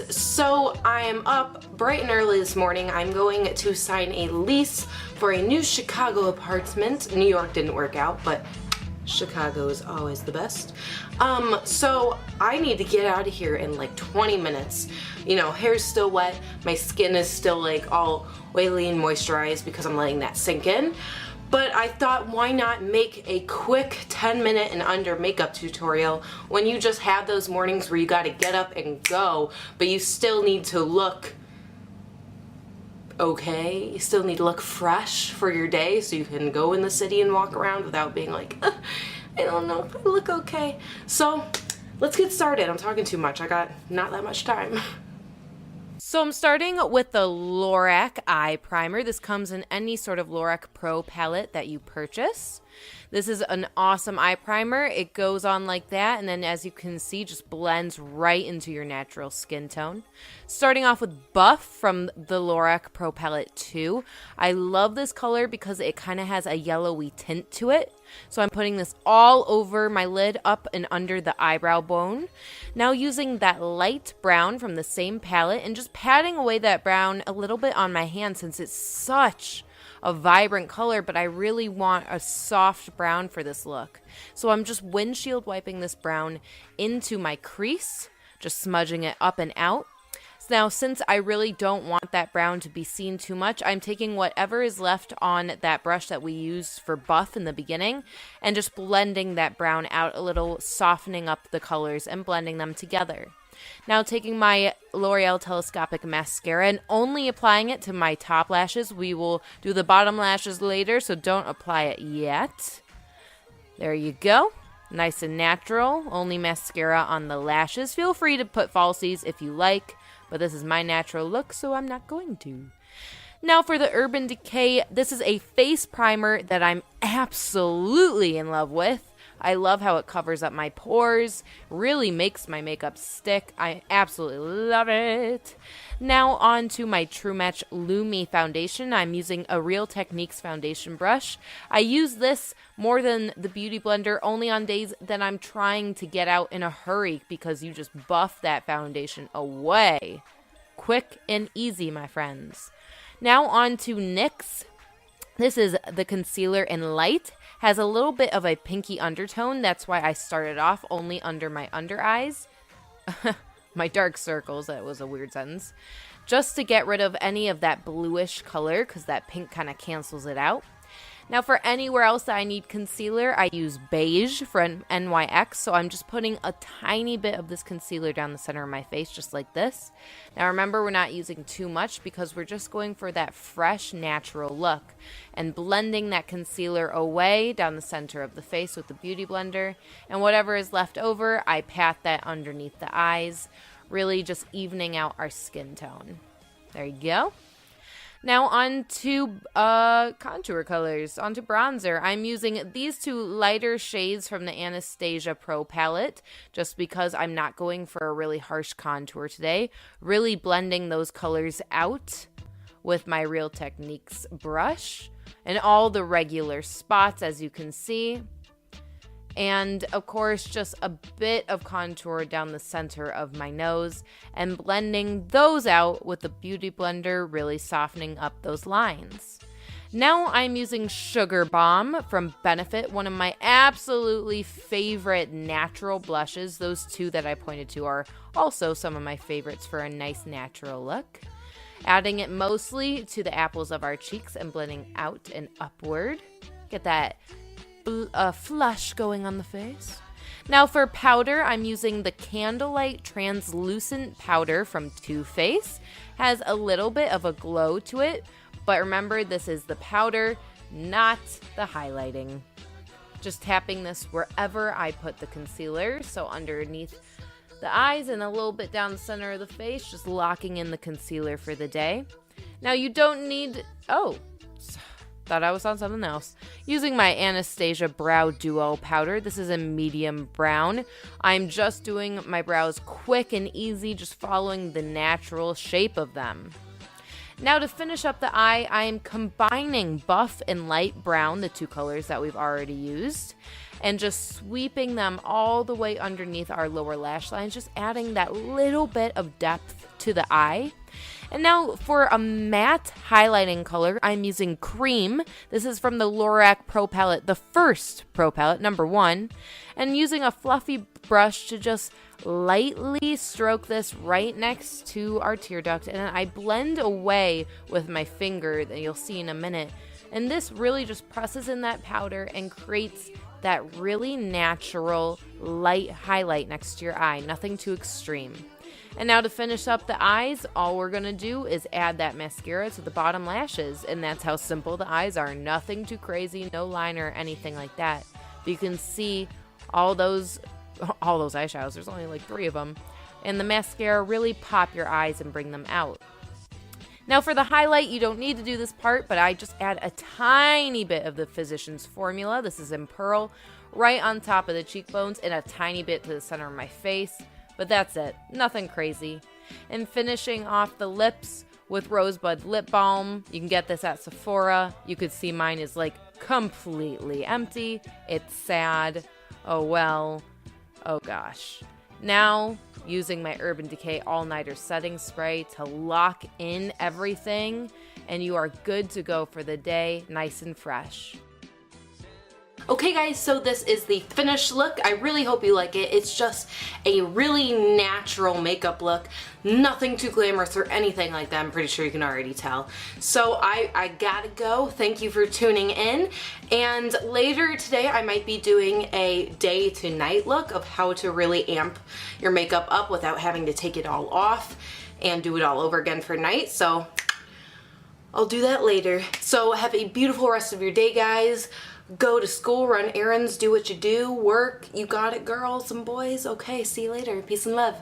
So I am up bright and early this morning. I'm going to sign a lease for a new Chicago apartment. New York didn't work out, but Chicago is always the best. So I need to get out of here in like 20 minutes. You know, hair's still wet, my skin is still like all oily and moisturized because I'm letting that sink in. But I thought, why not make a quick 10-minute and under makeup tutorial when you just have those mornings where you gotta get up and go, but you still need to look okay. You still need to look fresh for your day so you can go in the city and walk around without being like, I don't know if I look okay. So let's get started. I'm talking too much. I got not that much time. So I'm starting with the Lorac Eye Primer. This comes in any sort of Lorac Pro palette that you purchase. This is an awesome eye primer. It goes on like that, and then as you can see, just blends right into your natural skin tone. Starting off with Buff from the Lorac Pro Palette 2. I love this color because it kind of has a yellowy tint to it. So I'm putting this all over my lid, up and under the eyebrow bone. Now using that light brown from the same palette and just patting away that brown a little bit on my hand since it's such a vibrant color, but I really want a soft brown for this look. So I'm just windshield wiping this brown into my crease, just smudging it up and out. Now, since I really don't want that brown to be seen too much, I'm taking whatever is left on that brush that we used for Buff in the beginning and just blending that brown out a little, softening up the colors and blending them together. Now taking my L'Oreal Telescopic Mascara and only applying it to my top lashes. We will do the bottom lashes later, so don't apply it yet. There you go. Nice and natural. Only mascara on the lashes. Feel free to put falsies if you like, but this is my natural look, so I'm not going to. Now for the Urban Decay, this is a face primer that I'm absolutely in love with. I love how it covers up my pores, really makes my makeup stick. I absolutely love it. Now on to my True Match Lumi foundation. I'm using a Real Techniques foundation brush. I use this more than the Beauty Blender only on days that I'm trying to get out in a hurry because you just buff that foundation away. Quick and easy, my friends. Now on to NYX. This is the concealer in light. Has a little bit of a pinky undertone. That's why I started off only under my under eyes. My dark circles, that was a weird sentence. Just to get rid of any of that bluish color because that pink kind of cancels it out. Now for anywhere else that I need concealer, I use beige for NYX. So I'm just putting a tiny bit of this concealer down the center of my face, just like this. Now remember, we're not using too much because we're just going for that fresh, natural look. And blending that concealer away down the center of the face with the Beauty Blender. And whatever is left over, I pat that underneath the eyes, really just evening out our skin tone. There you go. Now on to contour colors, onto bronzer. I'm using these two lighter shades from the Anastasia Pro palette just because I'm not going for a really harsh contour today. Really blending those colors out with my Real Techniques brush and all the regular spots, as you can see. And of course, just a bit of contour down the center of my nose and blending those out with the Beauty Blender, really softening up those lines. Now I'm using Sugar Bomb from Benefit, one of my absolutely favorite natural blushes. Those two that I pointed to are also some of my favorites for a nice natural look. Adding it mostly to the apples of our cheeks and blending out and upward. Get that flush going on the face. Now for powder, I'm using the Candlelight Translucent Powder from Too Faced. Has a little bit of a glow to it, but remember, this is the powder, not the highlighting. Just tapping this wherever I put the concealer, so underneath the eyes and a little bit down the center of the face, just locking in the concealer for the day. Now you don't need, thought I was on something else. Using my Anastasia Brow Duo powder. This is a medium brown. I'm just doing my brows quick and easy, just following the natural shape of them. Now to finish up the eye, I am combining buff and light brown, the two colors that we've already used, and just sweeping them all the way underneath our lower lash lines, just adding that little bit of depth to the eye. And now for a matte highlighting color, I'm using cream. This is from the Lorac Pro Palette, the first Pro Palette, number 1. And using a fluffy brush to just lightly stroke this right next to our tear duct. And then I blend away with my finger that you'll see in a minute. And this really just presses in that powder and creates that really natural light highlight next to your eye, nothing too extreme. And now to finish up the eyes, all we're going to do is add that mascara to the bottom lashes. And that's how simple the eyes are. Nothing too crazy, no liner, anything like that. But you can see all those eyeshadows. There's only like 3 of them. And the mascara really pop your eyes and bring them out. Now for the highlight, you don't need to do this part, but I just add a tiny bit of the Physicians Formula. This is in Pearl, right on top of the cheekbones and a tiny bit to the center of my face. But that's it, nothing crazy. And finishing off the lips with Rosebud Lip Balm. You can get this at Sephora. You could see mine is like completely empty. It's sad. Oh well. Oh gosh. Now, using my Urban Decay All-Nighter Setting Spray to lock in everything, and you are good to go for the day, nice and fresh. Okay guys, so this is the finished look. I really hope you like it. It's just a really natural makeup look. Nothing too glamorous or anything like that. I'm pretty sure you can already tell. So I gotta go. Thank you for tuning in. And later today I might be doing a day to night look of how to really amp your makeup up without having to take it all off and do it all over again for night. So I'll do that later. So have a beautiful rest of your day, guys. Go to school, run errands, do what you do, work. You got it, girls and boys. Okay, see you later. Peace and love.